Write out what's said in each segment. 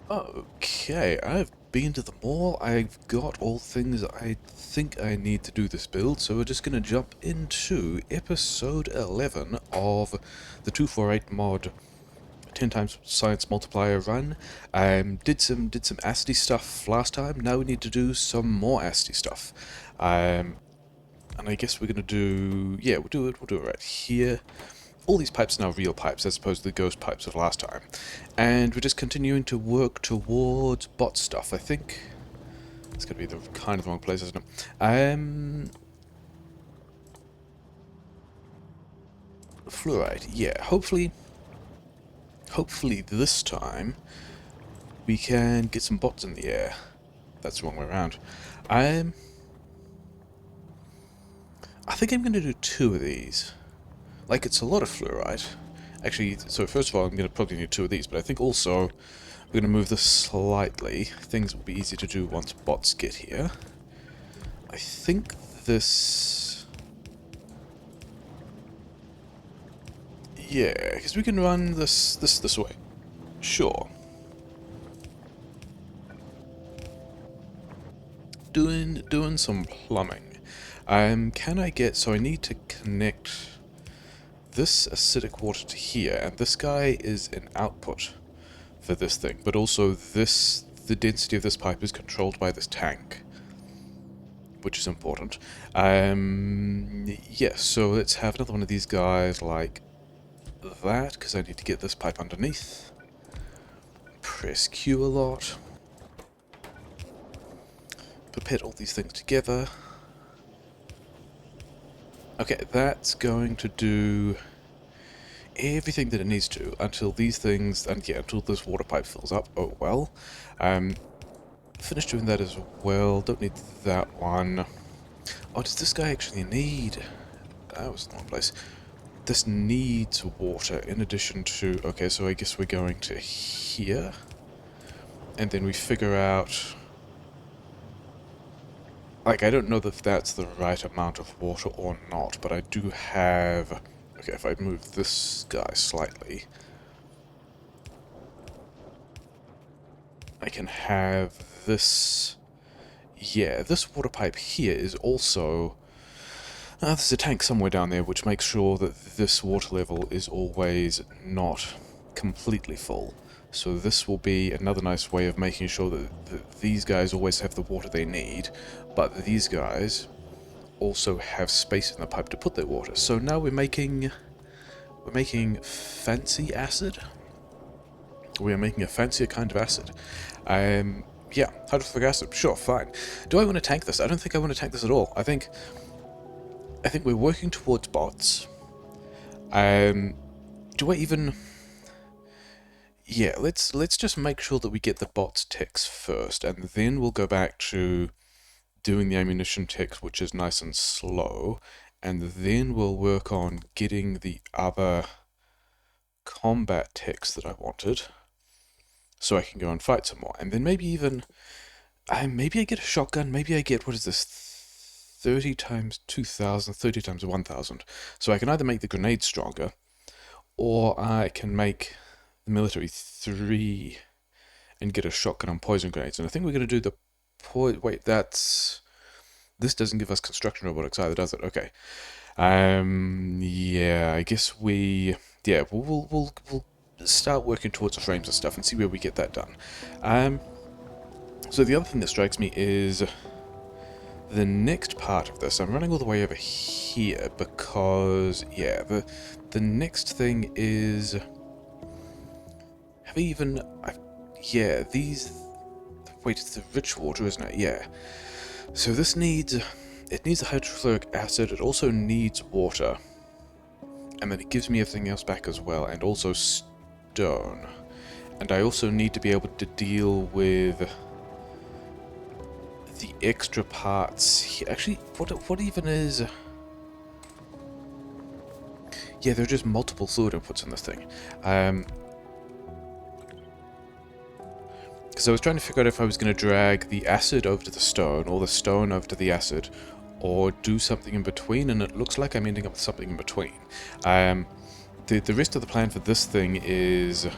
Okay, I've been to the mall. I've got all things I think I need to do this build, so we're just gonna jump into episode 11 of the 248 mod 10 times science multiplier run. Did some ASCII stuff last time. Now we need to do some more ASCII stuff. And I guess we're gonna do, yeah, we'll do it right here. All these pipes are now real pipes as opposed to the ghost pipes of last time. And we're just continuing to work towards bot stuff. I think it's going to be the kind of wrong place, isn't it? Fluoride. Yeah, hopefully this time we can get some bots in the air. That's the wrong way around. I think I'm going to do 2 of these. Like, it's a lot of fluoride. Actually, so first of all, I'm going to probably need 2 of these, but I think also we're going to move this slightly. Things will be easy to do once bots get here. I think this... Yeah, because we can run this way. Sure. Doing some plumbing. Can I get... So I need to connect this acidic water to here, and this guy is an output for this thing, but also this... The density of this pipe is controlled by this tank, which is important. Yeah, so let's have another one of these guys like that, because I need to get this pipe underneath. Press Q a lot. Pipette all these things together. Okay, that's going to do everything that it needs to until these things, and yeah, until this water pipe fills up. Oh well. Finish doing that as well. Don't need that one. Oh, does this guy actually need... That was the wrong place. This needs water in addition to... Okay, so I guess we're going to here. And then we figure out... Like, I don't know if that's the right amount of water or not, but I do have... Okay, if I move this guy slightly... I can have this... Yeah, this water pipe here is also... there's a tank somewhere down there which makes sure that this water level is always not completely full. So this will be another nice way of making sure that these guys always have the water they need, but these guys also have space in the pipe to put their water. So now we're making fancy acid. We are making a fancier kind of acid. Yeah, hydrofluoric acid. Sure, fine. Do I want to tank this? I don't think I want to tank this at all. I think we're working towards bots. Do I even... Yeah, let's just make sure that we get the bots ticks first, and then we'll go back to doing the ammunition ticks, which is nice and slow, and then we'll work on getting the other combat ticks that I wanted, so I can go and fight some more. And then maybe even... maybe I get a shotgun, maybe I get, what is this, 30 times 2,000, 30 times 1,000. So I can either make the grenades stronger, or I can make the military 3 and get a shotgun on poison grenades. And I think we're going to do the wait, that's... This doesn't give us construction robotics either, does it? Okay. Yeah, I guess we... Yeah, we'll start working towards the frames and stuff and see where we get that done. So the other thing that strikes me is the next part of this. I'm running all the way over here because, yeah, the next thing is... Have I even... yeah, these... Wait, it's the rich water, isn't it? Yeah. So this needs... It needs the hydrofluoric acid, it also needs water. And then it gives me everything else back as well, and also stone. And I also need to be able to deal with the extra parts here. Actually, what even is... Yeah, there are just multiple fluid inputs in this thing. Because I was trying to figure out if I was going to drag the acid over to the stone, or the stone over to the acid, or do something in between, and it looks like I'm ending up with something in between. The rest of the plan for this thing is...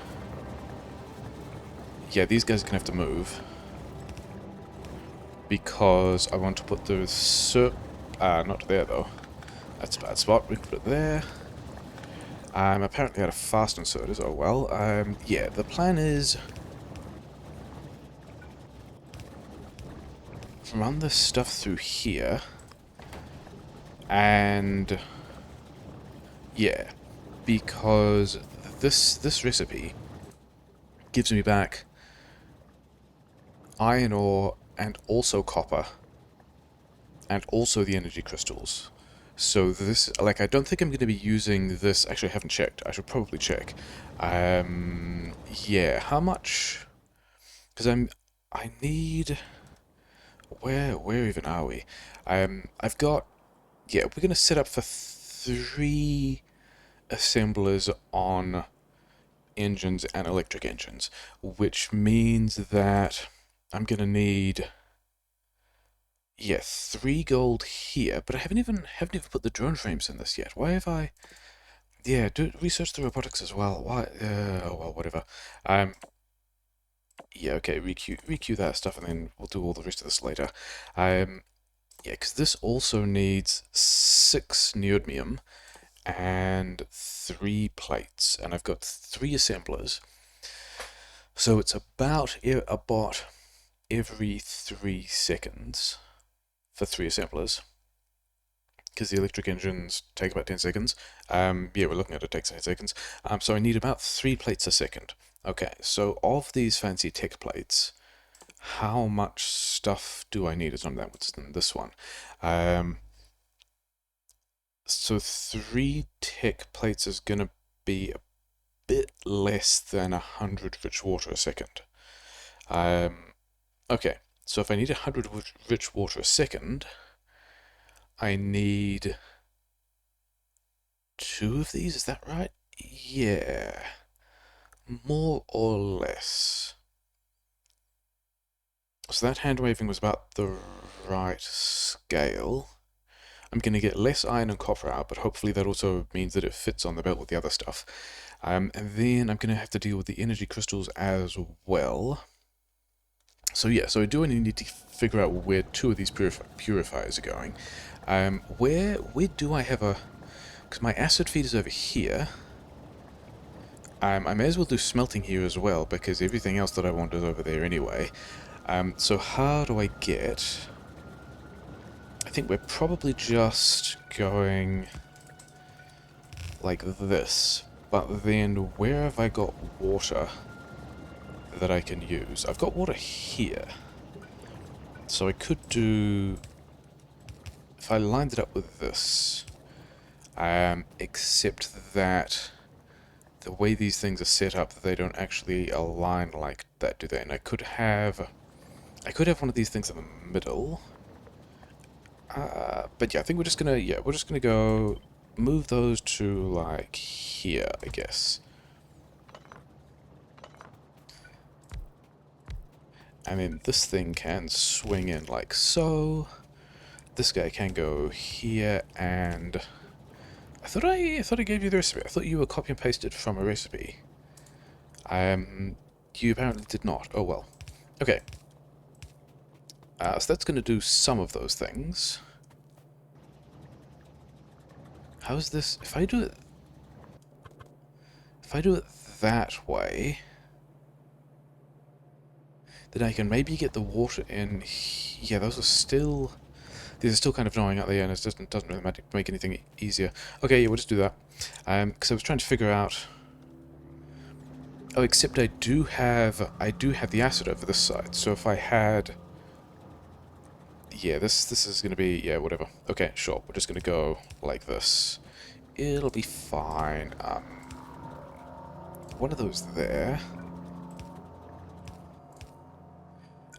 yeah, these guys are going to have to move. Because I want to put the not there though. That's a bad spot. We can put it there. I'm apparently out of fast inserters. Oh well. Yeah, the plan is run this stuff through here. And yeah, because this recipe gives me back iron ore and also copper and also the energy crystals. So this, like, I don't think I'm going to be using this. Actually, I haven't checked. I should probably check. Yeah, how much? Because I need. Where even are we? I've got. Yeah, we're going to set up for 3 assemblers on engines and electric engines, which means that I'm going to need. Yeah, 3 gold here, but I haven't even put the drone frames in this yet. Why have I? Yeah, do research the robotics as well. Why? Oh well, whatever. Yeah, okay, requeue that stuff, and then we'll do all the rest of this later. Yeah, because this also needs 6 neodymium and 3 plates, and I've got 3 assemblers, so it's about a bot every 3 seconds for 3 assemblers. Because the electric engines take about 10 seconds. Yeah, we're looking at it takes 10 seconds. So I need about 3 plates a second. Okay, so of these fancy tech plates, how much stuff do I need? It's not that much than this one. So 3 tech plates is going to be a bit less than 100 rich water a second. Okay, so if I need 100 rich water a second, I need 2 of these, is that right? Yeah. More or less. So that hand waving was about the right scale. I'm going to get less iron and copper out, but hopefully that also means that it fits on the belt with the other stuff. And then I'm going to have to deal with the energy crystals as well. So yeah, so I do need to figure out where 2 of these purifiers are going. Where do I have a... Because my acid feed is over here. I may as well do smelting here as well, because everything else that I want is over there anyway. So how do I get... I think we're probably just going like this. But then where have I got water that I can use? I've got water here. So I could do... If I lined it up with this... except that the way these things are set up, they don't actually align like that, do they? And I could have one of these things in the middle. But yeah, I think we're just gonna go move those to like here, I guess. And then this thing can swing in like so. This guy can go here, and I thought I gave you the recipe. I thought you were copy and pasted from a recipe. You apparently did not. Oh well. Okay. So that's going to do some of those things. How's this? If I do it that way, then I can maybe get the water in. Yeah, those are still. These are still kind of gnawing out there, and it doesn't really make anything easier. Okay, yeah, we'll just do that. Because I was trying to figure out. Oh, except I do have the acid over this side. So if I had. Yeah, this is going to be... Yeah, whatever. Okay, sure. We're just going to go like this. It'll be fine. One of those there.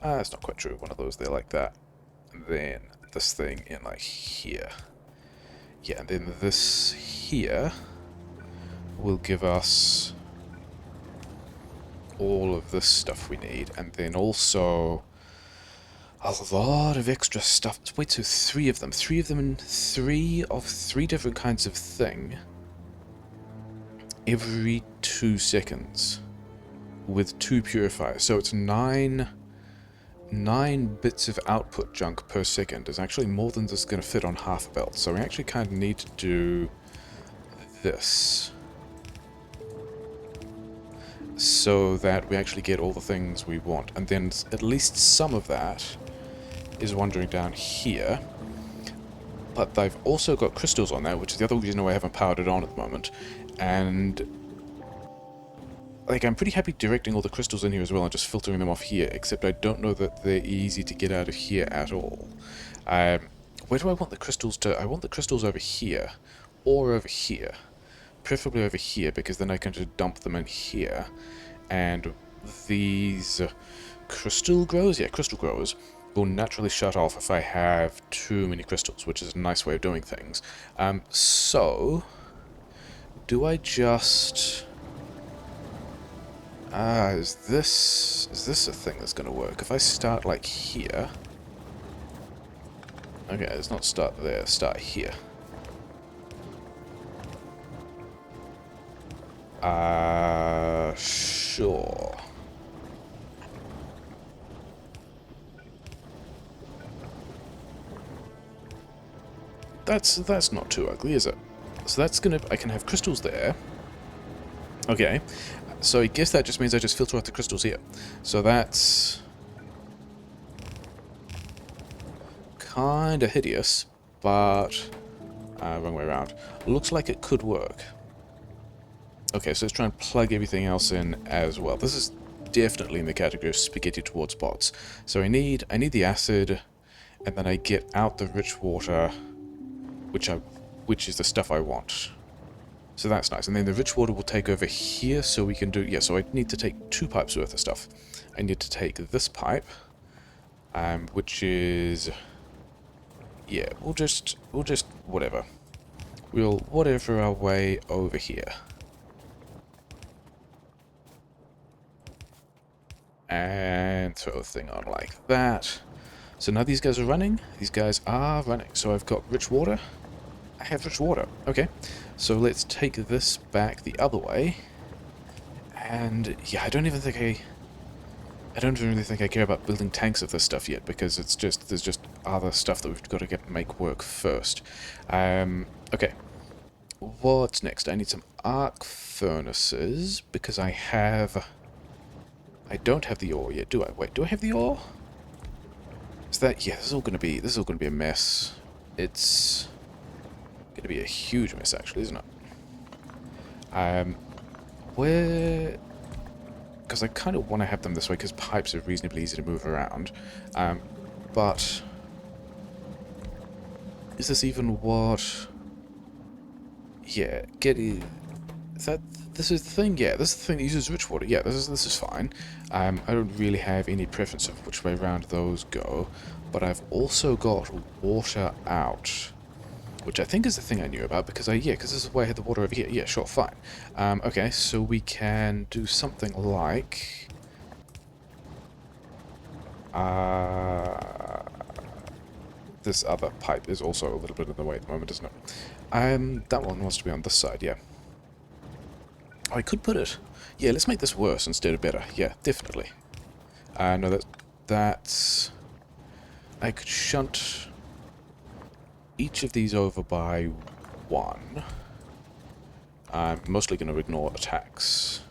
That's not quite true. One of those there like that. And then this thing in like here. Yeah, and then this here will give us all of this stuff we need. And then also... a lot of extra stuff. Wait, so 3 of them. 3 of them and 3 of 3 different kinds of thing. Every 2 seconds. with 2 purifiers. So it's 9 bits of output junk per second. Is actually more than this is going to fit on half a belt. So we actually kind of need to do this, so that we actually get all the things we want. And then at least some of that is wandering down here. But they've also got crystals on there, which is the other reason why I haven't powered it on at the moment. And like, I'm pretty happy directing all the crystals in here as well and just filtering them off here, except I don't know that they're easy to get out of here at all. Where do I want the crystals to... I want the crystals over here, or over here. Preferably over here, because then I can just dump them in here. And these crystal growers? Yeah, crystal growers will naturally shut off if I have too many crystals, which is a nice way of doing things. So... do I just... is this a thing that's going to work? If I start, like, here... Okay, let's not start there, start here. Sure. That's not too ugly, is it? So that's gonna... I can have crystals there. Okay. So I guess that just means I just filter out the crystals here. So that's... kind of hideous, but... wrong way around. Looks like it could work. Okay, so let's try and plug everything else in as well. This is definitely in the category of spaghetti towards bots. So I need the acid, and then I get out the rich water, which is the stuff I want. So that's nice. And then the rich water will take over here, so we can do... yeah, so I need to take 2 pipes worth of stuff. I need to take this pipe, which is... yeah, we'll just whatever. We'll whatever our way over here. And throw a thing on like that. So now these guys are running. These guys are running. So I've got rich water. I have rich water. Okay. So let's take this back the other way. And yeah, I don't even really think I care about building tanks of this stuff yet, because it's just... there's just other stuff that we've got to make work first. Okay. What's next? I need some arc furnaces, because I don't have the ore yet, do I? Wait, do I have the ore? Is that... yeah, this is all gonna be a mess. It's gonna be a huge mess, actually, isn't it? Where... because I kind of want to have them this way, because pipes are reasonably easy to move around. But... is this even what... yeah, this is the thing, yeah, this is the thing that uses rich water. Yeah, this is fine. I don't really have any preference of which way around those go, but I've also got water out, which I think is the thing I knew about, because because this is why I had the water over here. Yeah, sure, fine. Okay, so we can do something like... this other pipe is also a little bit in the way at the moment, isn't it? That one wants to be on this side, yeah. Oh, I could put it... yeah, let's make this worse instead of better. Yeah, definitely. No, that's... I could shunt each of these over by 1. I'm mostly going to ignore attacks.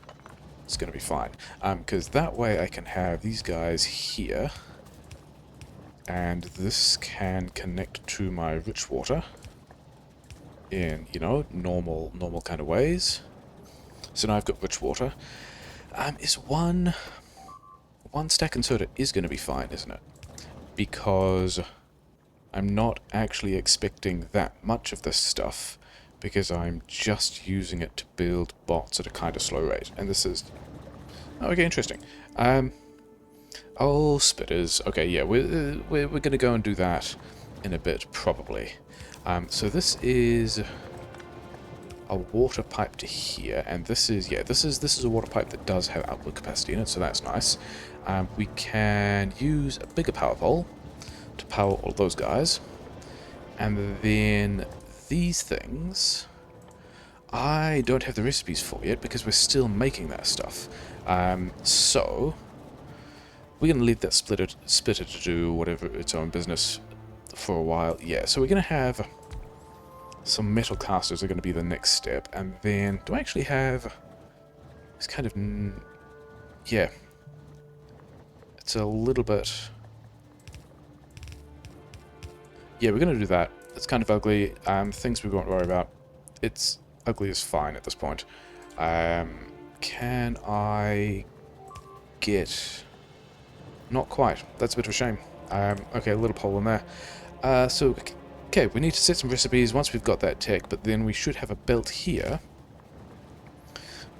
It's going to be fine. Because that way I can have these guys here. And this can connect to my rich water in, you know, normal kind of ways. So now I've got rich water. Is one stack and soda is going to be fine, isn't it? Because I'm not actually expecting that much of this stuff, because I'm just using it to build bots at a kind of slow rate. And this is... okay, interesting. Oh, spitters. Okay, yeah, we're going to go and do that in a bit, probably. So this is a water pipe to here, and this is a water pipe that does have output capacity in it, so that's nice. We can use a bigger power pole to power all those guys, and then these things I don't have the recipes for yet, because we're still making that stuff. So we're going to leave that splitter to do whatever its own business for a while. Yeah, so we're going to have some metal casters are going to be the next step. And then, do I actually have... It's kind of... Yeah. It's a little bit... Yeah, we're going to do that. It's kind of ugly. Things we won't worry about. It's ugly is fine at this point. Can I get... Not quite. That's a bit of a shame. Okay, a little poll in there. Okay, we need to set some recipes once we've got that tech, but then we should have a belt here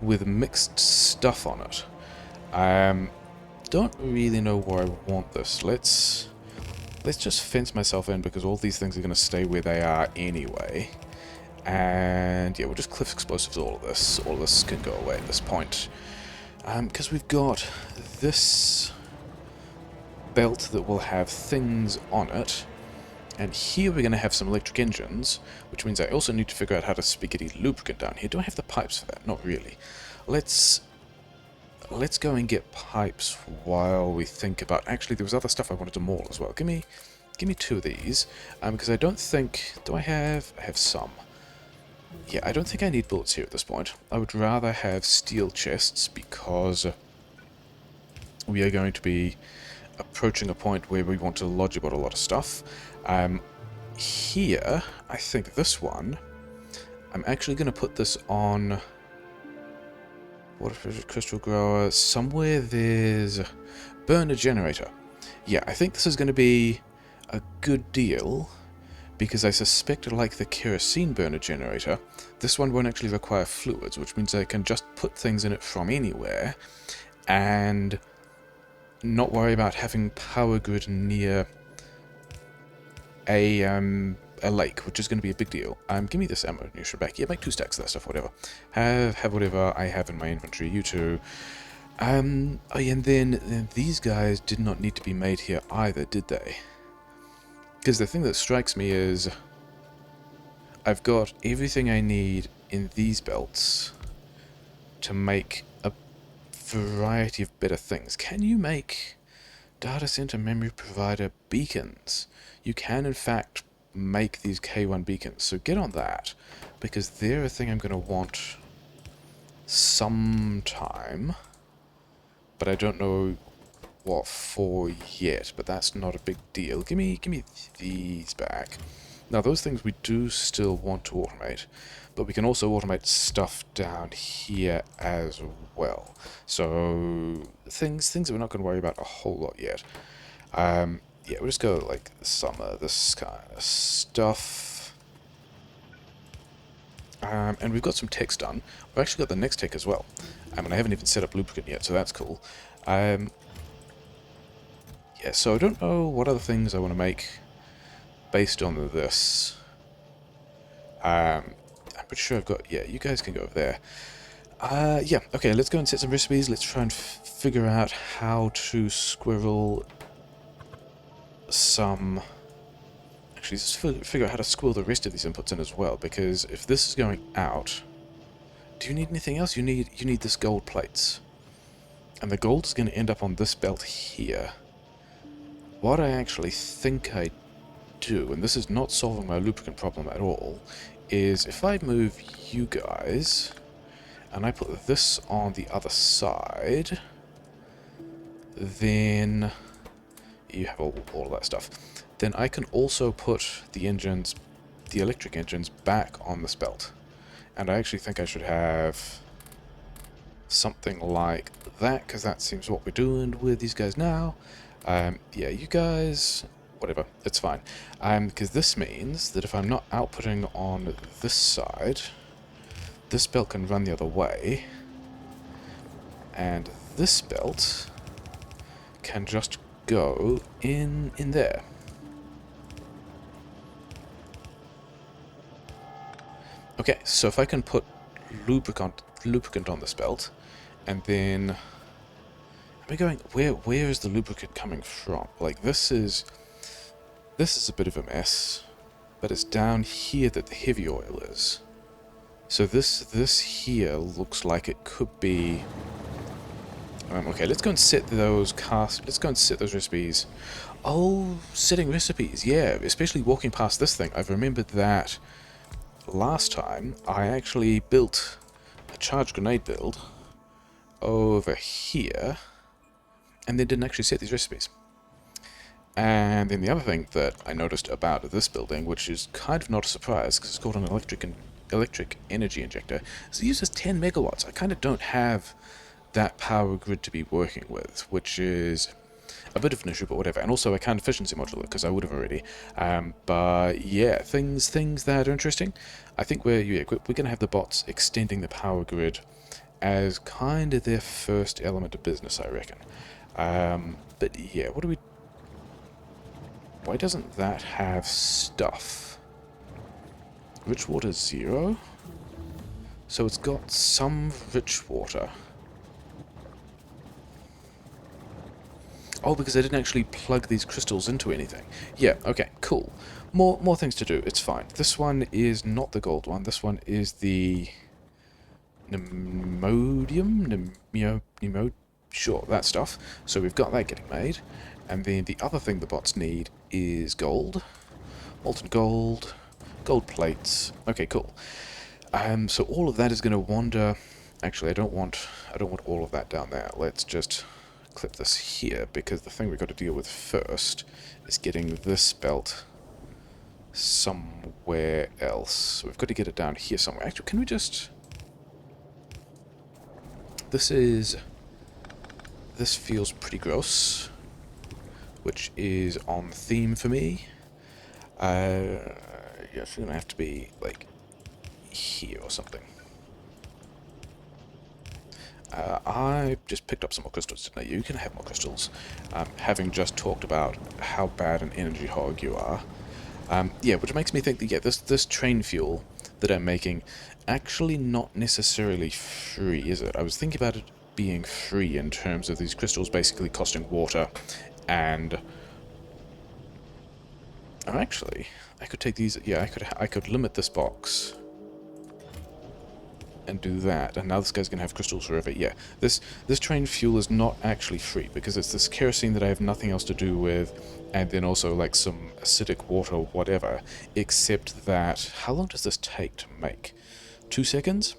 with mixed stuff on it. Don't really know where I want this. Let's just fence myself in because all these things are going to stay where they are anyway. And yeah, we'll just cliff explosives all of this. All of this can go away at this point. Because we've got this belt that will have things on it. And here we're going to have some electric engines, which means I also need to figure out how to spaghetti lubricant down here. Do I have the pipes for that? Not really. Let's go and get pipes while we think about... Actually, there was other stuff I wanted to maul as well. Give me 2 of these, because I don't think... Do I have... I have some. Yeah, I don't think I need bullets here at this point. I would rather have steel chests, because we are going to be approaching a point where we want to lodge about a lot of stuff. Here, I think this one, I'm actually going to put this on... Water pressure crystal grower. Somewhere there's burner generator. Yeah, I think this is going to be a good deal because I suspect, like the kerosene burner generator, this one won't actually require fluids, which means I can just put things in it from anywhere and not worry about having power grid near a lake, which is going to be a big deal. Give me this ammunition back. Yeah, make 2 stacks of that stuff, whatever. Have whatever I have in my inventory. You too. Oh yeah, and then these guys did not need to be made here either, did they? Because the thing that strikes me is I've got everything I need in these belts to make a variety of better things. Can you make data center memory provider beacons? You can, in fact, make these K1 beacons, so get on that, because they're a thing I'm going to want sometime, but I don't know what for yet, but that's not a big deal. Give me these back. Now, those things we do still want to automate, but we can also automate stuff down here as well. So, things that we're not going to worry about a whole lot yet. Yeah, we'll just go like some of this kind of stuff. And we've got some techs done. We've actually got the next tech as well. And I haven't even set up lubricant yet, so that's cool. Yeah, so I don't know what other things I want to make based on this. I'm pretty sure I've got... Yeah, you guys can go over there. Yeah, okay, let's go and set some recipes. Let's try and figure out how to squirrel some... Actually, let's figure out how to squirrel the rest of these inputs in as well, because if this is going out... Do you need anything else? You need this gold plates. And the gold is going to end up on this belt here. What I actually think I do, and this is not solving my lubricant problem at all, is if I move you guys, and I put this on the other side, then you have all of that stuff. Then I can also put the engines, the electric engines, back on this belt. And I actually think I should have something like that, because that seems what we're doing with these guys now. Yeah, you guys, whatever, it's fine. Because this means that if I'm not outputting on this side, this belt can run the other way, and this belt can just go in there. Okay, so if I can put lubricant on this belt, and then... Am I going... Where is the lubricant coming from? Like, this is a bit of a mess, but it's down here that the heavy oil is. So this here looks like it could be Okay, let's go and set those let's go and set those recipes. Oh, setting recipes, yeah, especially walking past this thing. I've remembered that last time I actually built a charge grenade build over here and then didn't actually set these recipes. And then the other thing that I noticed about this building, which is kind of not a surprise because it's called an electric energy injector, is it uses 10 megawatts. I kind of don't have that power grid to be working with, which is a bit of an issue, but whatever. And also I can't efficiency module it because I would have already. But yeah, things that are interesting. I think we're gonna have the bots extending the power grid as kind of their first element of business, I reckon. But yeah, what do we? Why doesn't that have stuff? Rich water 0. So it's got some rich water. Oh, because I didn't actually plug these crystals into anything. Yeah, okay, cool. More things to do, it's fine. This one is not the gold one, this one is the Nemodium? Sure, that stuff. So we've got that getting made. And then the other thing the bots need is gold. Molten gold. Gold plates. Okay, cool. So all of that is going to wander... Actually, I don't want all of that down there. Let's just clip this here, because the thing we've got to deal with first is getting this belt somewhere else. So we've got to get it down here somewhere. Actually, can we just... This feels pretty gross, which is on theme for me. Yeah, it's going to have to be, like, here or something. I just picked up some more crystals, didn't I? You can have more crystals, having just talked about how bad an energy hog you are. Yeah, which makes me think that, yeah, this train fuel that I'm making, actually not necessarily free, is it? I was thinking about it being free in terms of these crystals basically costing water, and... Oh, actually, I could take these... Yeah, I could limit this box and do that, and now this guy's gonna have crystals forever. Yeah, this train fuel is not actually free, because it's this kerosene that I have nothing else to do with, and then also like some acidic water or whatever, except that... How long does this take to make? 2 seconds?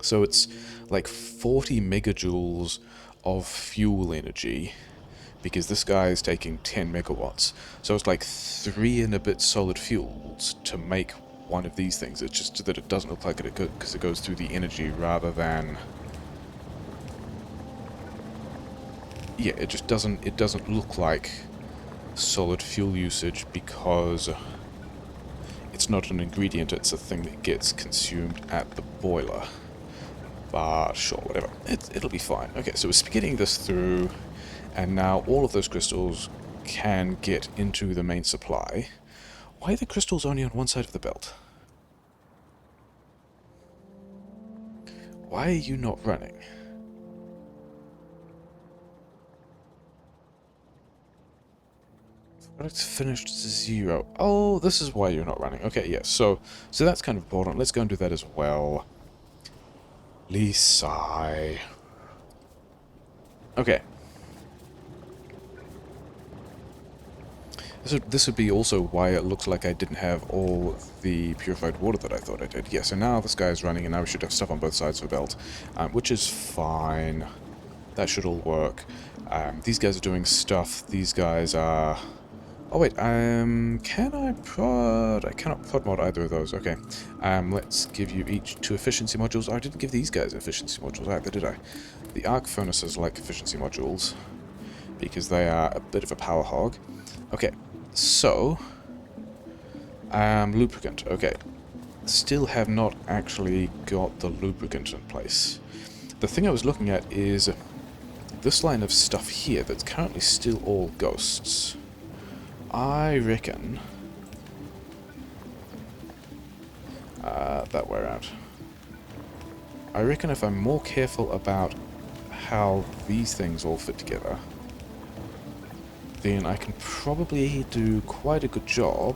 So it's like 40 megajoules of fuel energy, because this guy is taking 10 megawatts. So it's like 3 and a bit solid fuels to make one of these things. It's just that it doesn't look like it could, because it goes through the energy rather than... Yeah, it just doesn't... It doesn't look like solid fuel usage because it's not an ingredient, it's a thing that gets consumed at the boiler. But sure, whatever. It'll be fine. Okay, so we're getting this through, and now all of those crystals can get into the main supply. Why are the crystals only on one side of the belt? Why are you not running? Products finished 0. Oh, this is why you're not running. Okay, yes. So that's kind of important. Let's go and do that as well. Lisai. Okay. This would be also why it looks like I didn't have all the purified water that I thought I did. Yeah, so now this guy is running, and now we should have stuff on both sides of the belt, which is fine. That should all work. These guys are doing stuff. These guys are... Oh wait, can I prod? I cannot prod mod either of those. Okay, let's give you each 2 efficiency modules. Oh, I didn't give these guys efficiency modules either, did I? The arc furnaces like efficiency modules, because they are a bit of a power hog. Okay, so... lubricant, okay. Still have not actually got the lubricant in place. The thing I was looking at is this line of stuff here that's currently still all ghosts. I reckon... that way around. I reckon if I'm more careful about how these things all fit together, then I can probably do quite a good job.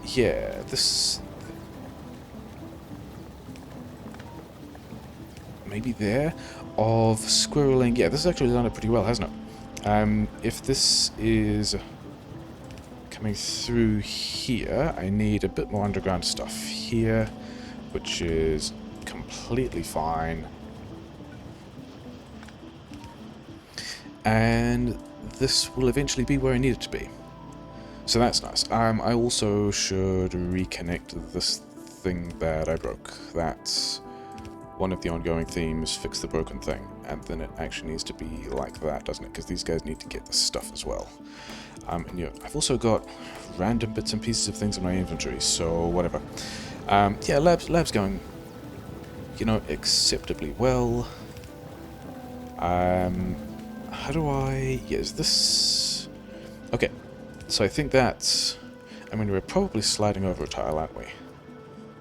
Yeah, this... maybe there, of squirreling. Yeah, this has actually done it pretty well, hasn't it? If this is coming through here, I need a bit more underground stuff here, which is completely fine. And this will eventually be where I need it to be. So that's nice. I also should reconnect this thing that I broke. That's one of the ongoing themes, fix the broken thing. And then it actually needs to be like that, doesn't it? Because these guys need to get this stuff as well. And yeah, I've also got random bits and pieces of things in my inventory, so whatever. Yeah, lab's going, you know, acceptably well. How do I... Yeah, is this... Okay, so I think that's... I mean, we're probably sliding over a tile, aren't we?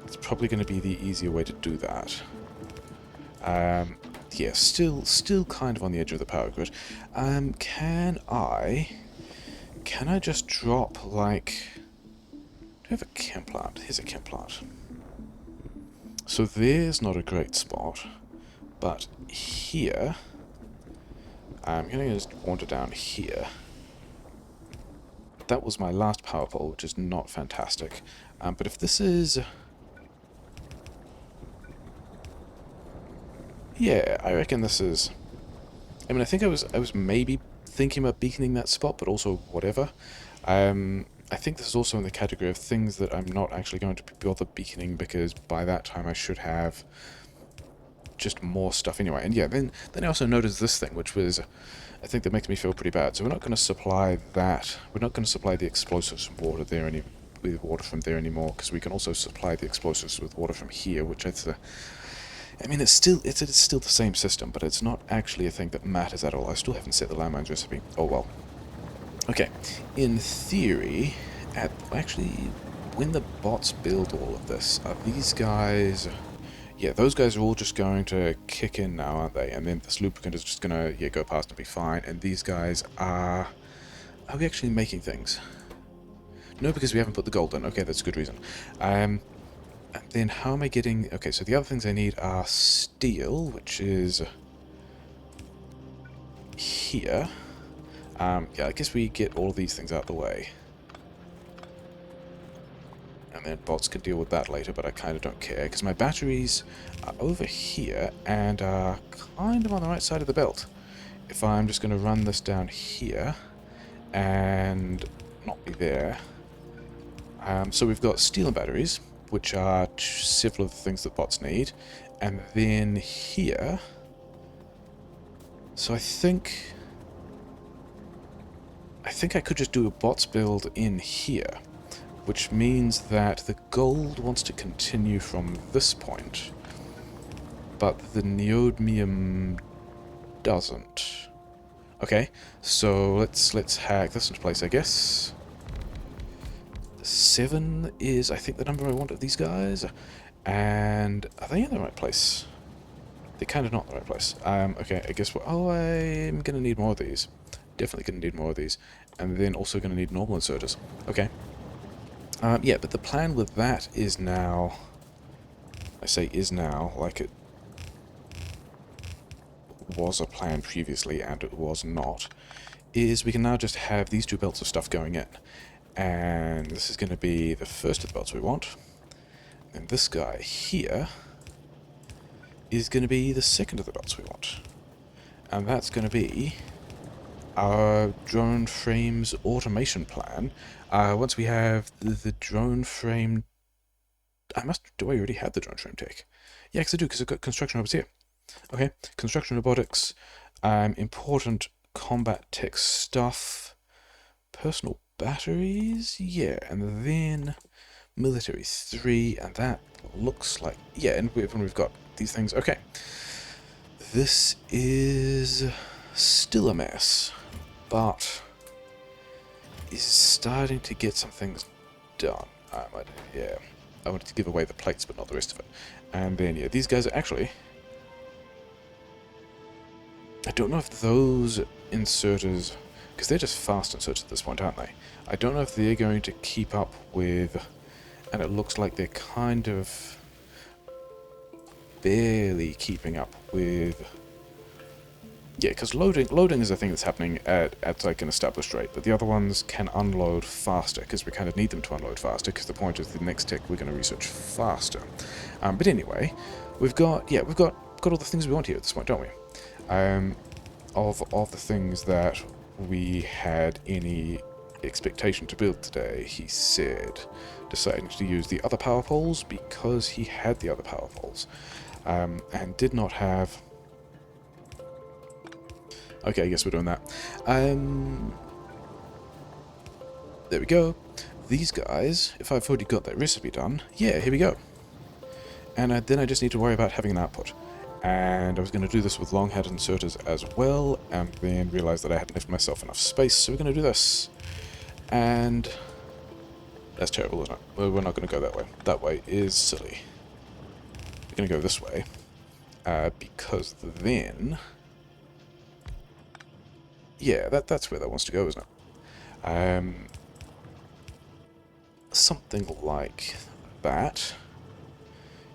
It's probably going to be the easier way to do that. Yeah, still kind of on the edge of the power grid. Can I just drop, like... Do I have a chem plant? Here's a chem plant. So there's not a great spot, but here... I'm going to just wander down here. That was my last power pole, which is not fantastic. But if this is... Yeah, I reckon this is... I mean, I think I was maybe thinking about beaconing that spot, but also whatever. I think this is also in the category of things that I'm not actually going to bother beaconing, because by that time I should have just more stuff anyway. And yeah, then I also noticed this thing, which was... I think that makes me feel pretty bad. So we're not going to supply that. We're not going to supply the explosives with water there with water from there anymore, because we can also supply the explosives with water from here, which is I mean, it's still the same system, but it's not actually a thing that matters at all. I still haven't set the landmines recipe. Oh well. Okay. In theory, actually, when the bots build all of this, are these guys... Yeah, those guys are all just going to kick in now, aren't they? And then this lubricant is just going to go past and be fine. And these guys are... Are we actually making things? No, because we haven't put the gold in. Okay, that's a good reason. And then how am I getting... Okay, so the other things I need are steel, which is... here. Yeah, I guess we get all of these things out of the way. And then bots can deal with that later, but I kind of don't care, because my batteries are over here and are kind of on the right side of the belt. If I'm just going to run this down here and not be there. So we've got steel and batteries, which are several of the things that bots need. And then here... So I think I could just do a bots build in here, which means that the gold wants to continue from this point, but the neodymium doesn't. Okay, so let's hack this into place, I guess. 7 is, I think, the number I want of these guys. And are they in the right place? They're kind of not in the right place. Okay, I guess oh, I'm going to need more of these. Definitely going to need more of these. And then also going to need normal inserters. Okay. Yeah, but the plan with that is now... I say is now, like it was a plan previously and it was not, is we can now just have these two belts of stuff going in. And this is going to be the first of the belts we want. And this guy here is going to be the second of the belts we want. And that's going to be our drone frames automation plan. Once we have the drone frame... Do I already have the drone frame tech? Yeah, because I do, because I've got construction robots here. Okay, construction robotics, important combat tech stuff, personal batteries, yeah, and then military 3, and that looks like... Yeah, and when we've got these things... Okay, this is still a mess, but is starting to get some things done. Yeah, I wanted to give away the plates, but not the rest of it. And then, yeah, these guys are actually... I don't know if those inserters... Because they're just fast inserters at this point, aren't they? I don't know if they're going to keep up with... And it looks like they're kind of... barely keeping up with... Yeah, because loading is a thing that's happening at like an established rate, but the other ones can unload faster, because we kind of need them to unload faster, because the point is the next tech we're going to research faster. But anyway, we've got all the things we want here at this point, don't we? Of the things that we had any expectation to build today, he said, deciding to use the other power poles because he had the other power poles, and did not have... Okay, I guess we're doing that. There we go. These guys, if I've already got that recipe done, yeah, here we go. And then I just need to worry about having an output. And I was going to do this with long-head inserters as well, and then realised that I hadn't left myself enough space, so we're going to do this. And... that's terrible, isn't it? Well, we're not going to go that way. That way is silly. We're going to go this way. Because then... yeah, that's where that wants to go, isn't it? Something like that.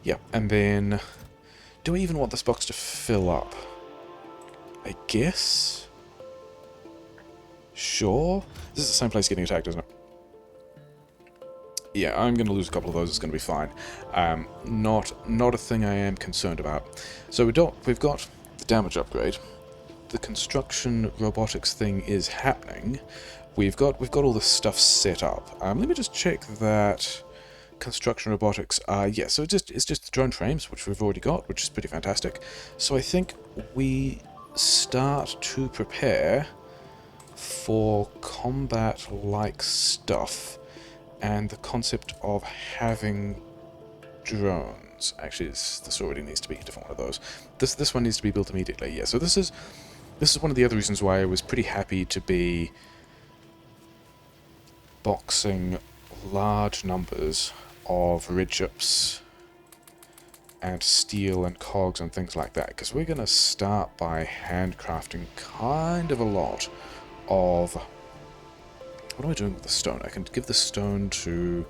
Yep, and then... do I even want this box to fill up? I guess? Sure. This is the same place getting attacked, isn't it? Yeah, I'm going to lose a couple of those, it's going to be fine. Not a thing I am concerned about. So we've got the damage upgrade. The construction robotics thing is happening. We've got all this stuff set up. Let me just check that construction robotics are... yeah, so it's just the drone frames, which we've already got, which is pretty fantastic. So I think we start to prepare for combat-like stuff and the concept of having drones. Actually, this already needs to be a different one of those. This one needs to be built immediately. Yeah, so this is one of the other reasons why I was pretty happy to be boxing large numbers of red chips and steel and cogs and things like that, because we're going to start by handcrafting kind of a lot of... what am I doing with the stone? I can give the stone to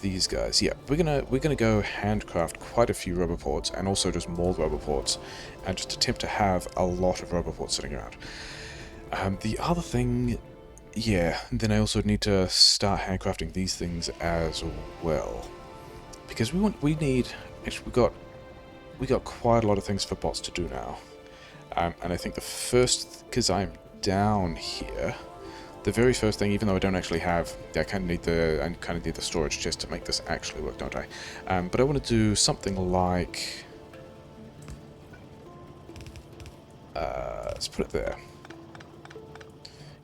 these guys. Yeah, we're gonna go handcraft quite a few Roboports, and also just more Roboports, and just attempt to have a lot of Roboports sitting around. The other thing, yeah, then I also need to start handcrafting these things as well, because we need. Actually, we got quite a lot of things for bots to do now, and I think the first, because I'm down here. The very first thing, even though I don't actually have... yeah, I kind of need the storage chest to make this actually work, don't I? But I want to do something like... let's put it there.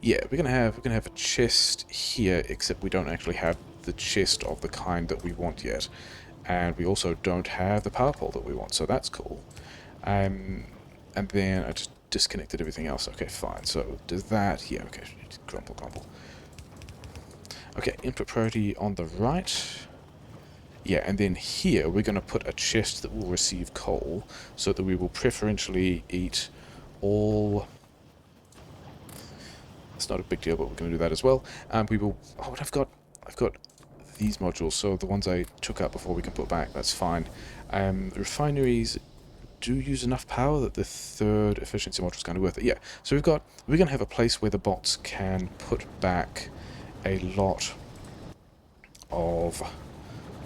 Yeah, we're gonna have a chest here, except we don't actually have the chest of the kind that we want yet, and we also don't have the power pole that we want, so that's cool. And then I just disconnected everything else. Okay, fine. So does that? Yeah. Okay. Grumble. Okay, input priority on the right. Yeah, and then here we're going to put a chest that will receive coal, so that we will preferentially eat all... it's not a big deal, but we're going to do that as well. We will... oh, I've got these modules, so the ones I took out before we can put back, that's fine. Refineries do use enough power that the third efficiency module is kind of worth it. Yeah, so we're going to have a place where the bots can put back a lot of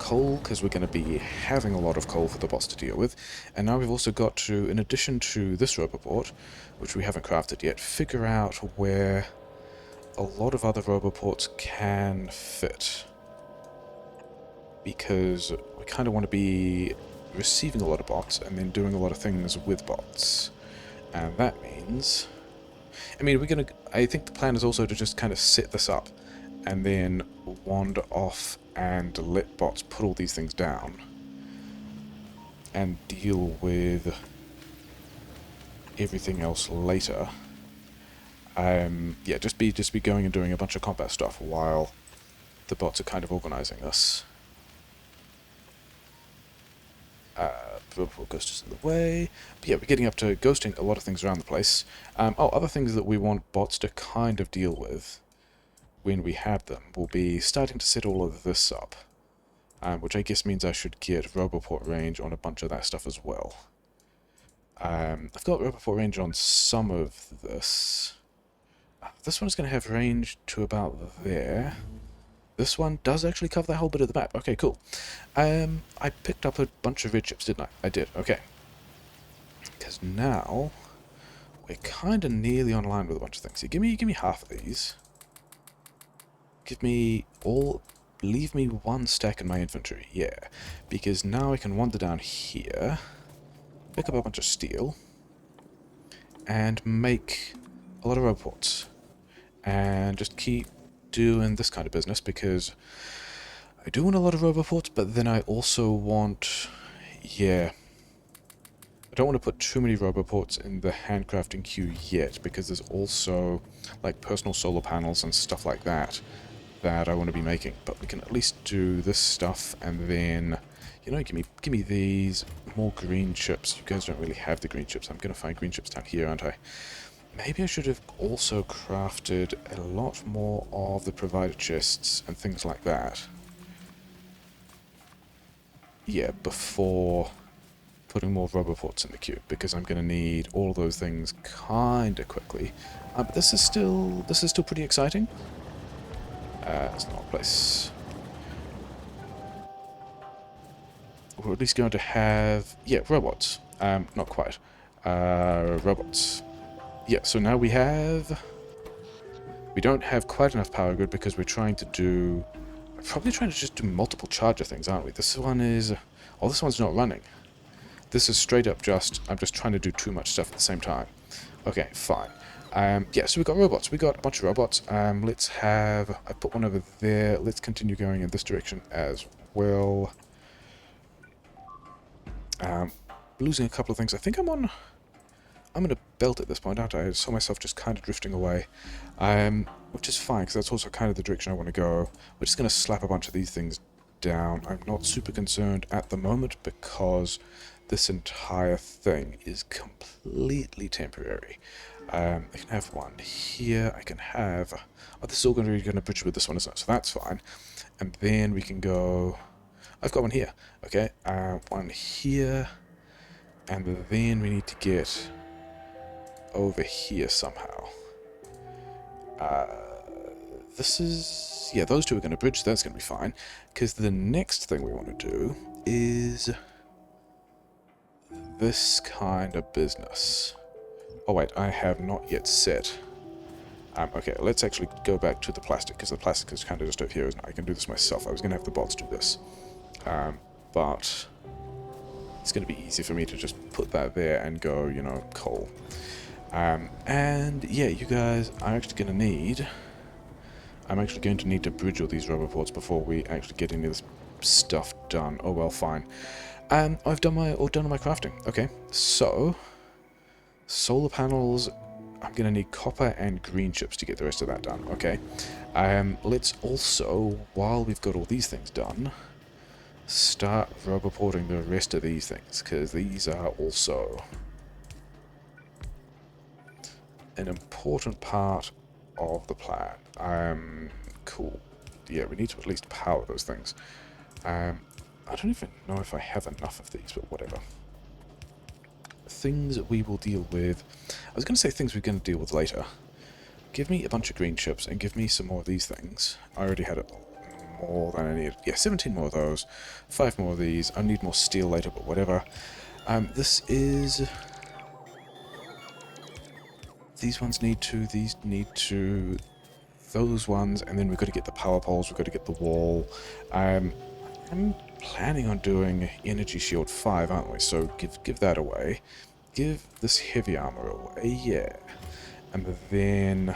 coal, because we're going to be having a lot of coal for the bots to deal with. And now we've also got to, in addition to this Roboport, which we haven't crafted yet, figure out where a lot of other Roboports can fit, because we kind of want to be receiving a lot of bots and then doing a lot of things with bots. And that means... I mean, I think the plan is also to just kind of set this up and then wander off and let bots put all these things down and deal with everything else later. Yeah, just be going and doing a bunch of combat stuff while the bots are kind of organizing this. Ghost is in the way. But yeah, we're getting up to ghosting a lot of things around the place. Other things that we want bots to kind of deal with when we have them will be starting to set all of this up. which I guess means I should get Roboport range on a bunch of that stuff as well. I've got Roboport range on some of this. This one's going to have range to about there. This one does actually cover that whole bit of the map. Okay, cool. I picked up a bunch of red chips, didn't I? I did, okay. Because now we're kind of nearly on line with a bunch of things. So give me half of these. Leave me one stack in my inventory, yeah. Because now I can wander down here, pick up a bunch of steel, and make a lot of Roboports. And just keep doing this kind of business, because I do want a lot of Roboports, but then I also want, yeah, I don't want to put too many Roboports in the handcrafting queue yet, because there's also like personal solar panels and stuff like that that I want to be making. But we can at least do this stuff, and then, you know, give me these more green chips. You guys don't really have the green chips. I'm gonna find green chips down here, aren't I? Maybe I should have also crafted a lot more of the provider chests and things like that. Yeah, before putting more Roboports in the queue, because I'm going to need all of those things kind of quickly. But this is still pretty exciting. It's not a place. We're at least going to have, yeah, robots. Not quite. Robots. Yeah, so now we don't have quite enough power grid because we're trying to do, we're probably trying to just do multiple charger things, aren't we? This one is, oh, this one's not running. This is straight up just, I'm just trying to do too much stuff at the same time. Okay, fine. Yeah, so we got robots. We got a bunch of robots. Let's have, I put one over there. Let's continue going in this direction as well. Losing a couple of things. I think I'm in a belt at this point, aren't I? I saw myself just kind of drifting away. Which is fine, because that's also kind of the direction I want to go. We're just going to slap a bunch of these things down. I'm not super concerned at the moment, because this entire thing is completely temporary. I can have one here. I can have... Oh, this is all going to bridge with this one, isn't it? So that's fine. And then we can go... I've got one here. Okay, one here. And then we need to get over here somehow. This is... Yeah, those two are going to bridge, so that's going to be fine. Because the next thing we want to do is this kind of business. Oh wait, I have not yet set. Okay, let's actually go back to the plastic, because the plastic is kind of just over here, isn't it? I can do this myself. I was going to have the bots do this. But it's going to be easy for me to just put that there and go, you know, coal. And yeah, you guys, I'm actually going to need to bridge all these Roboports before we actually get any of this stuff done. Oh well, fine. I've done my crafting. Okay, so solar panels. I'm gonna need copper and green chips to get the rest of that done. Okay. Let's also, while we've got all these things done, start Roboporting the rest of these things, because these are also an important part of the plan. Cool. Yeah, we need to at least power those things. I don't even know if I have enough of these, but whatever. Things we will deal with. I was going to say things we're going to deal with later. Give me a bunch of green chips and give me some more of these things. I already had more than I needed. Yeah, 17 more of those. 5 more of these. I need more steel later, but whatever. This is... These ones need to, these need to... Those ones, and then we've got to get the power poles, we've got to get the wall. I'm planning on doing Energy Shield 5, aren't we? So give that away. Give this heavy armor away, yeah. And then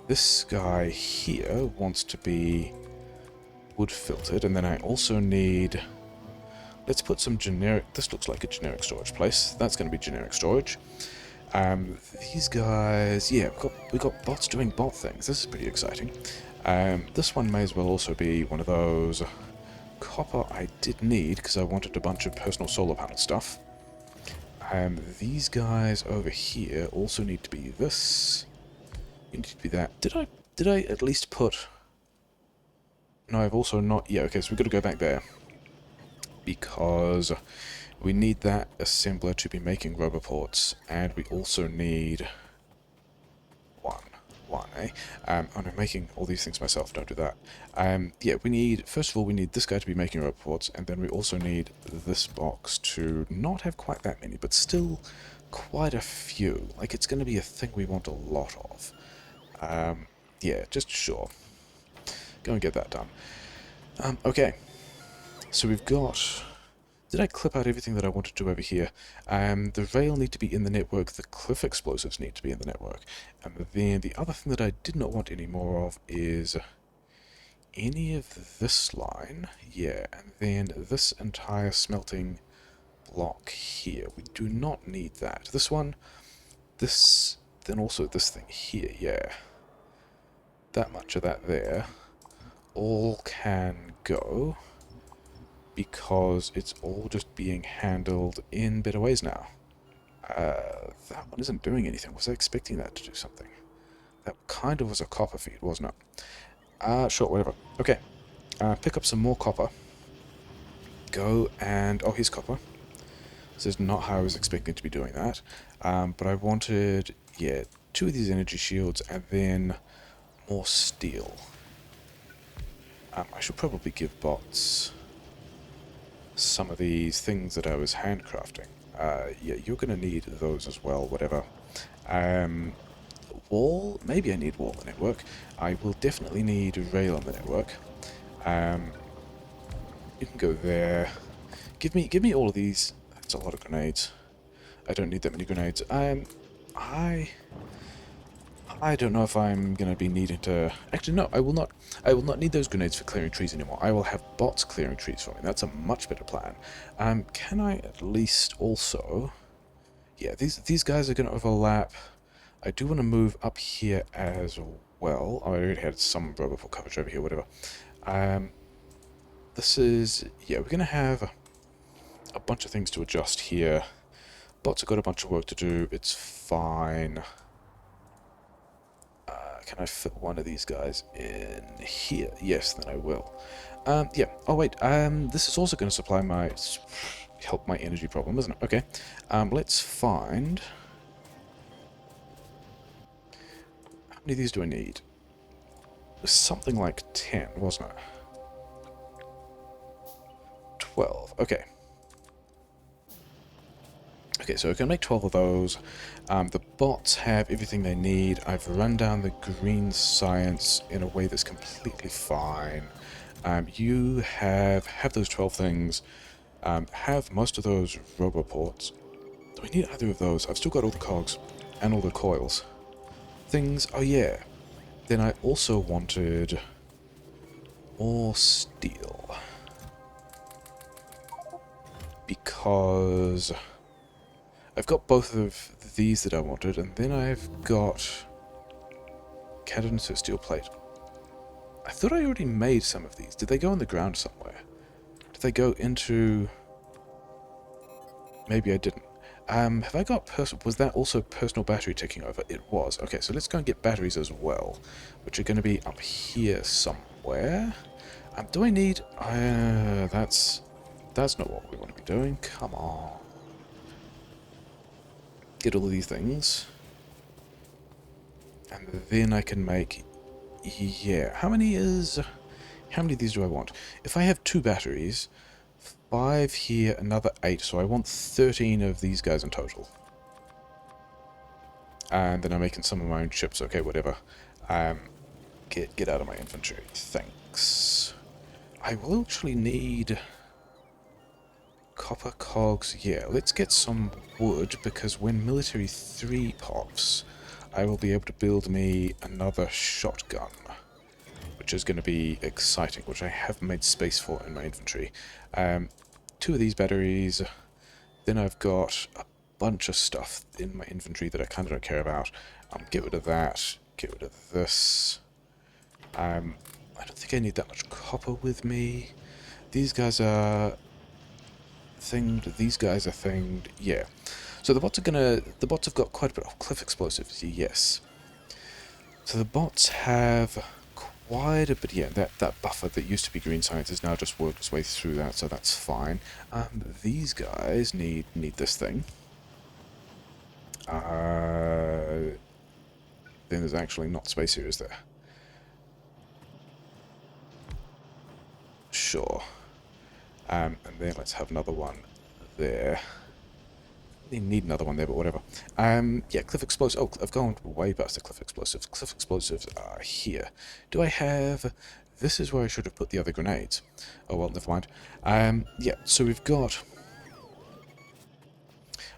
this guy here wants to be wood filtered, and then I also need... Let's put some generic... This looks like a generic storage place. That's going to be generic storage. These guys... Yeah, we got bots doing bot things. This is pretty exciting. This one may as well also be one of those... Copper I did need, because I wanted a bunch of personal solar panel stuff. These guys over here also need to be this. You need to be that. Did I at least put... no, I've also not... Yeah, okay, so we've got to go back there. Because we need that assembler to be making Roboports, and we also need... One, eh? Oh no, making all these things myself, don't do that. Yeah, we need... First of all, we need this guy to be making Roboports, and then we also need this box to not have quite that many, but still quite a few. Like, it's going to be a thing we want a lot of. Yeah, just sure. Go and get that done. Okay. So we've got... Did I clip out everything that I wanted to over here? The rail need to be in the network, the cliff explosives need to be in the network. And then the other thing that I did not want any more of is any of this line. Yeah, and then this entire smelting block here. We do not need that. This one, this, then also this thing here, yeah. That much of that there. All can go, because it's all just being handled in better ways now. That one isn't doing anything. Was I expecting that to do something? That kind of was a copper feed, wasn't it? Sure, whatever. Okay, pick up some more copper. Go and... Oh, here's copper. This is not how I was expecting to be doing that. But I wanted, yeah, 2 of these energy shields and then more steel. I should probably give bots some of these things that I was handcrafting. Yeah, you're going to need those as well, whatever. Wall? Maybe I need wall on the network. I will definitely need rail on the network. You can go there. Give me all of these. That's a lot of grenades. I don't need that many grenades. I don't know if I'm going to be needing to... Actually, no, I will not. I will not need those grenades for clearing trees anymore. I will have bots clearing trees for me. That's a much better plan. Can I at least also... Yeah, these guys are going to overlap. I do want to move up here as well. Oh, I already had some Roboport coverage over here, whatever. This is... Yeah, we're going to have a bunch of things to adjust here. Bots have got a bunch of work to do. It's fine. Can I fit one of these guys in here? Yes, then I will. Yeah. Oh, wait. This is also going to supply my... help my energy problem, isn't it? Okay. Let's find... How many of these do I need? Something like 10, wasn't it? 12. Okay. Okay, so I can make 12 of those. The bots have everything they need. I've run down the green science in a way that's completely fine. You have those 12 things. Have most of those Roboports. Do I need either of those? I've still got all the cogs and all the coils. Things, oh yeah. Then I also wanted more steel. Because... I've got both of these that I wanted, and then I've got cadence steel plate. I thought I already made some of these. Did they go on the ground somewhere? Did they go into... Maybe I didn't. Have I got... Was that also personal battery ticking over? It was. Okay, so let's go and get batteries as well, which are going to be up here somewhere. Do I need... that's not what we want to be doing. Come on. Get all of these things. And then I can make... Yeah, how many of these do I want? If I have 2 batteries, 5 here, another 8, so I want 13 of these guys in total. And then I'm making some of my own chips, okay, whatever. Get out of my inventory, thanks. I will actually need... Copper cogs, yeah, let's get some wood, because when Military 3 pops, I will be able to build me another shotgun, which is going to be exciting, which I haven't made space for in my inventory. 2 of these batteries, then I've got a bunch of stuff in my inventory that I kind of don't care about. Get rid of that, get rid of this. I don't think I need that much copper with me. These guys are... thinged, these guys are thinged, yeah. So the bots have got quite a bit of cliff explosives, yes. So the bots have quite a bit. Yeah, that buffer that used to be green science has now just worked its way through that, so that's fine. These guys need this thing. Then there's actually not space here, is there? Sure. And then let's have another one there. They need another one there, but whatever. Yeah, cliff explosives. Oh, I've gone way past the cliff explosives. Cliff explosives are here. Do I have... This is where I should have put the other grenades. Oh, well, never mind. Yeah, so we've got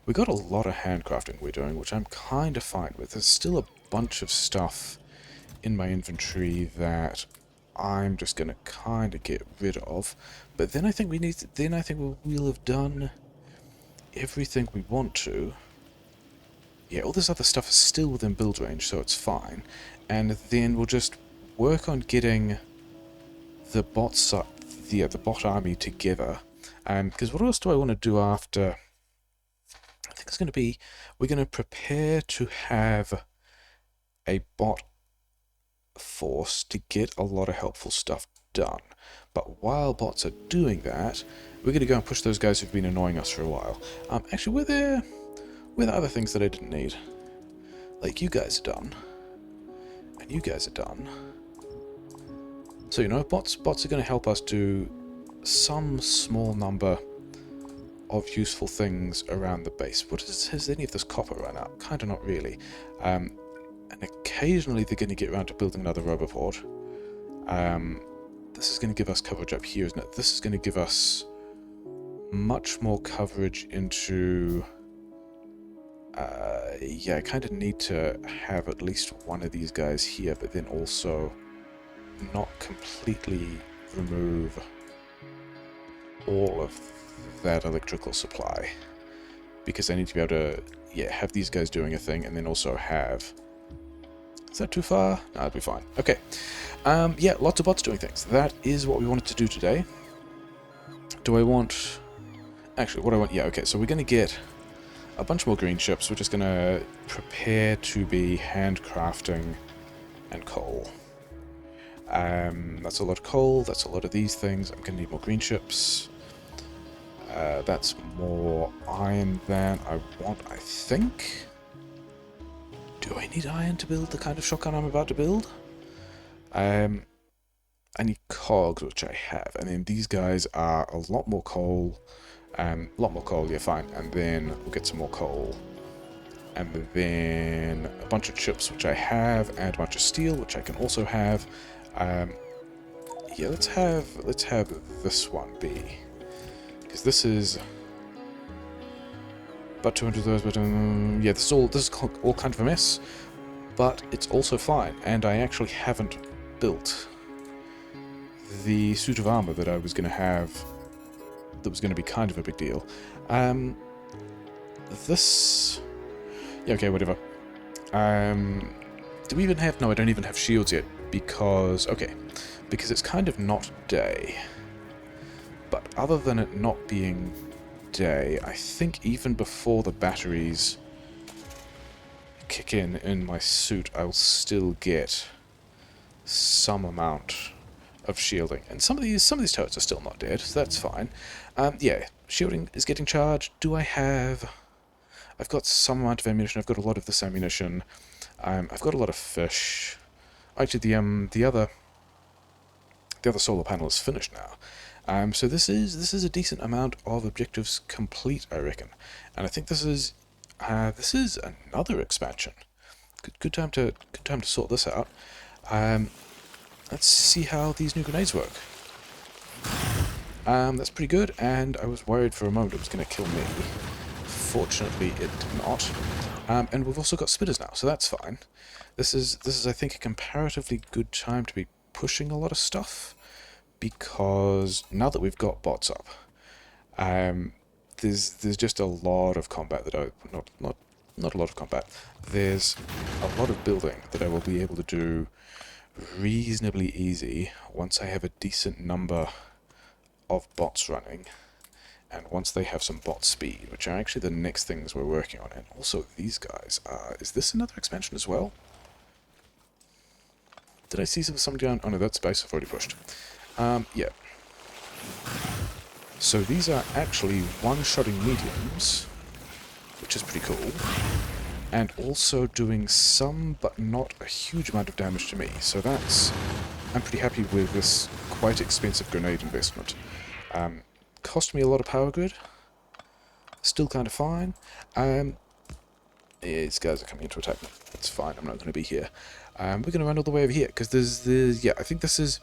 a lot of handcrafting we're doing, which I'm kind of fine with. There's still a bunch of stuff in my inventory that I'm just going to kind of get rid of. But then I think we'll have done everything we want to. Yeah, all this other stuff is still within build range, so it's fine. And then we'll just work on getting the the bot army together. Because what else do I want to do after? I think it's going to be, we're going to prepare to have a bot force to get a lot of helpful stuff done. But while bots are doing that, we're going to go and push those guys who've been annoying us for a while. Actually, were there other things that I didn't need? Like, you guys are done. And you guys are done. So, you know, bots are going to help us do some small number of useful things around the base. Has any of this copper run out? Kind of not really. And occasionally they're going to get around to building another Roboport. This is going to give us coverage up here, isn't it? This is going to give us much more coverage into... yeah, I kind of need to have at least one of these guys here, but then also not completely remove all of that electrical supply. Because I need to be able to, yeah, have these guys doing a thing, and then also have... Is that too far? No, that'll be fine. Okay. Yeah, lots of bots doing things. That is what we wanted to do today. Do I want... Actually, what I want... Yeah, okay, so we're going to get a bunch more green ships. We're just going to prepare to be handcrafting and coal. That's a lot of coal. That's a lot of these things. I'm going to need more green ships. That's more iron than I want, I think. Do I need iron to build the kind of shotgun I'm about to build? I need cogs, which I have. And then these guys are a lot more coal. Yeah, fine. And then we'll get some more coal. And then a bunch of chips, which I have, and a bunch of steel, which I can also have. Yeah, let's have this one be. Because this is about 200 of those, but yeah, this is all kind of a mess, but it's also fine. And I actually haven't built the suit of armor that I was going to have. That was going to be kind of a big deal. This, yeah, okay, whatever. Do we even have? No, I don't even have shields yet because it's kind of not day. But other than it not being day, I think even before the batteries kick in my suit, I'll still get some amount of shielding. And some of these turrets are still not dead, so that's fine. Yeah, shielding is getting charged. Do I have... I've got some amount of ammunition. I've got a lot of this ammunition. I've got a lot of fish. Actually, the other solar panel is finished now. So this is a decent amount of objectives complete, I reckon. And I think this is another expansion. Good time to sort this out. Let's see how these new grenades work. That's pretty good, and I was worried for a moment it was going to kill me. Fortunately, it did not. And we've also got spitters now, so that's fine. This is I think a comparatively good time to be pushing a lot of stuff, because now that we've got bots up, there's just a lot of combat that not a lot of combat. There's a lot of building that I will be able to do reasonably easy once I have a decent number of bots running, and once they have some bot speed, which are actually the next things we're working on. And also these guys, is this another expansion as well? Did I see somebody down? Oh no, that's base I've already pushed. Yeah. So these are actually one-shotting mediums, which is pretty cool. And also doing some, but not a huge amount of damage to me. So I'm pretty happy with this quite expensive grenade investment. Cost me a lot of power grid. Still kind of fine. Yeah, these guys are coming in to attack me. It's fine, I'm not going to be here. We're going to run all the way over here, because yeah, I think this is,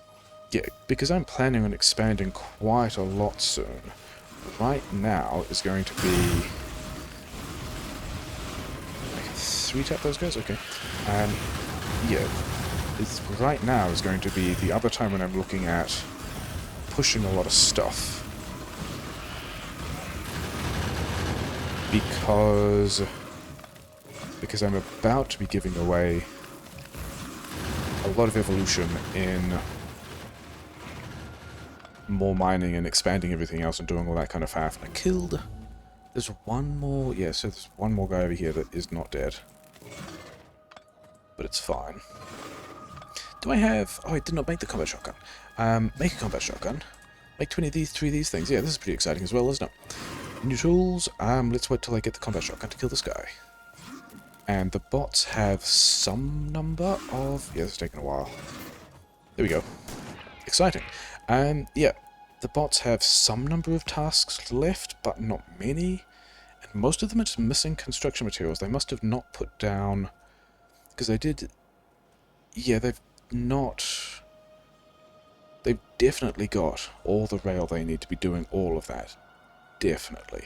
yeah, because I'm planning on expanding quite a lot soon. Right now is going to be... I can 3-tap those guys? Okay. Yeah, right now is going to be the other time when I'm looking at pushing a lot of stuff. Because I'm about to be giving away a lot of evolution in more mining and expanding everything else and doing all that kind of faff. I killed... There's one more... Yeah, so there's one more guy over here that is not dead. But it's fine. Do I have... Oh, I did not make the combat shotgun. Make a combat shotgun. Make 20 of these, 3 of these things. Yeah, this is pretty exciting as well, isn't it? New tools. Let's wait till I get the combat shotgun to kill this guy. And the bots have some number of... Yeah, this is taking a while. There we go. Exciting. Yeah, the bots have some number of tasks left, but not many. And most of them are just missing construction materials. They must have not put down... Because they did... Yeah, they've not... They've definitely got all the rail they need to be doing all of that. Definitely.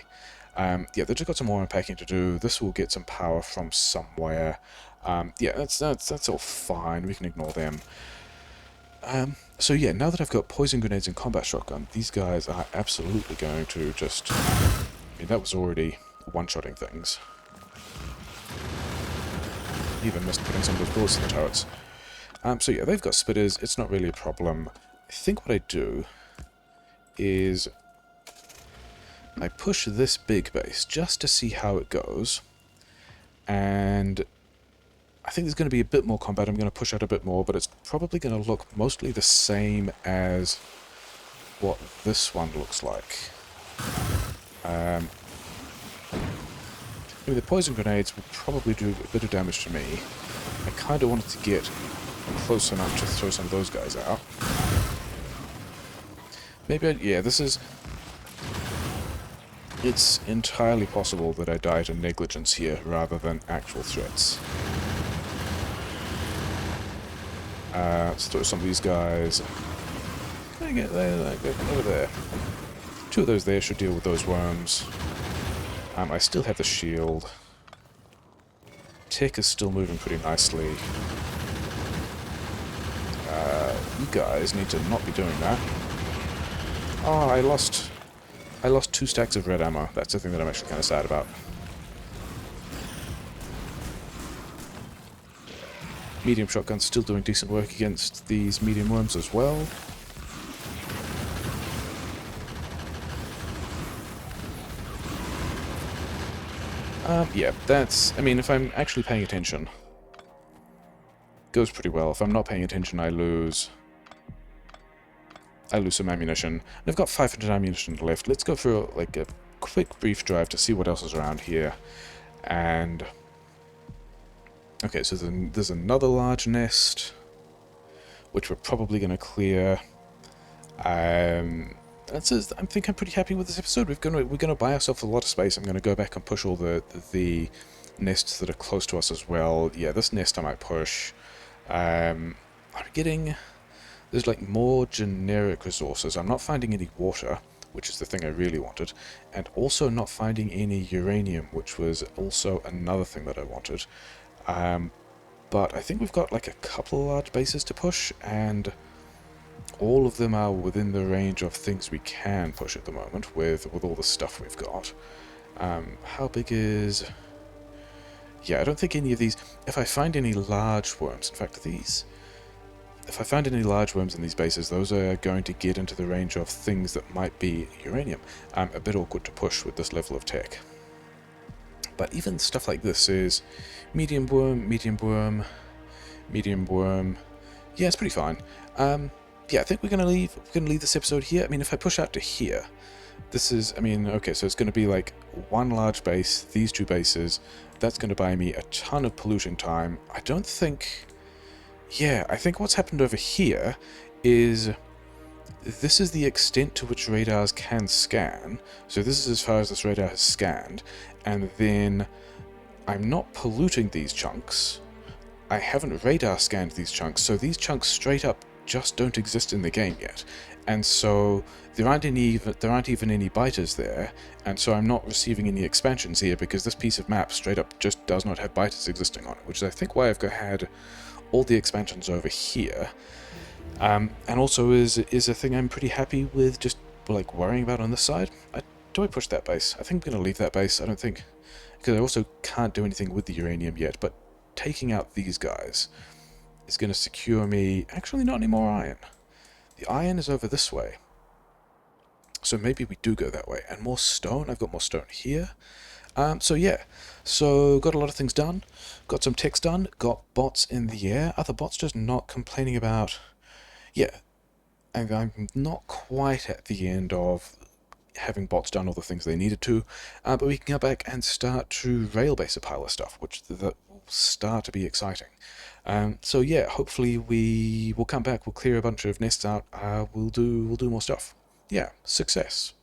Yeah, they've just got some more unpacking to do. This will get some power from somewhere. Yeah, that's all fine. We can ignore them. So yeah, now that I've got poison grenades and combat shotgun, these guys are absolutely going to just... I mean, that was already one-shotting things. Even missed putting some of those bullets in the turrets. So yeah, they've got spitters. It's not really a problem. I think what I do is I push this big base just to see how it goes. And I think there's going to be a bit more combat. I'm going to push out a bit more, but it's probably going to look mostly the same as what this one looks like. I mean, the poison grenades will probably do a bit of damage to me. I kind of wanted to get close enough to throw some of those guys out. Maybe yeah, this is... It's entirely possible that I die to negligence here, rather than actual threats. Let's throw some of these guys. Can I get over there? 2 of those there should deal with those worms. I still have the shield. Tech is still moving pretty nicely. You guys need to not be doing that. Oh, I lost 2 stacks of red ammo. That's the thing that I'm actually kind of sad about. Medium shotgun's still doing decent work against these medium worms as well. Yeah, that's... I mean, if I'm actually paying attention, goes pretty well. If I'm not paying attention, I lose some ammunition. And I've got 500 ammunition left. Let's go for like a quick brief drive to see what else is around here. And okay, so there's another large nest, which we're probably going to clear. I think I'm pretty happy with this episode. We're gonna buy ourselves a lot of space. I'm gonna go back and push all the nests that are close to us as well. Yeah, this nest I might push. I'm getting... There's like more generic resources. I'm not finding any water, which is the thing I really wanted, and also not finding any uranium, which was also another thing that I wanted. But I think we've got like a couple of large bases to push, and all of them are within the range of things we can push at the moment with all the stuff we've got. How big is... Yeah, I don't think any of these... If I find any large worms, in fact these... If I find any large worms in these bases, those are going to get into the range of things that might be uranium. A bit awkward to push with this level of tech. But even stuff like this is medium worm, medium worm, medium worm, Yeah, it's pretty fine. Yeah, I think we're gonna leave this episode here. I mean, if I push out to here, this is, I mean, okay, so it's going to be like one large base, these two bases. That's going to buy me a ton of pollution time. I don't think... Yeah, I think what's happened over here is this is the extent to which radars can scan. So this is as far as this radar has scanned. And then I'm not polluting these chunks. I haven't radar scanned these chunks, so these chunks straight up just don't exist in the game yet. And so there aren't even any biters there, and so I'm not receiving any expansions here because this piece of map straight up just does not have biters existing on it, which is I think why I've had all the expansions over here. And also is a thing I'm pretty happy with just like worrying about on this side. Do I push that base? I think I'm going to leave that base. I don't think, because I also can't do anything with the uranium yet, but taking out these guys is going to secure me... Actually, not any more iron. The iron is over this way. So maybe we do go that way. And more stone. I've got more stone here. So yeah. So got a lot of things done. Got some ticks done. Got bots in the air. Other bots just not complaining about... Yeah. And I'm not quite at the end of having bots done all the things they needed to, but we can go back and start to rail base a pile of stuff, which that will start to be exciting. So yeah, hopefully we will come back, we'll clear a bunch of nests out, we'll do more stuff. Yeah, success.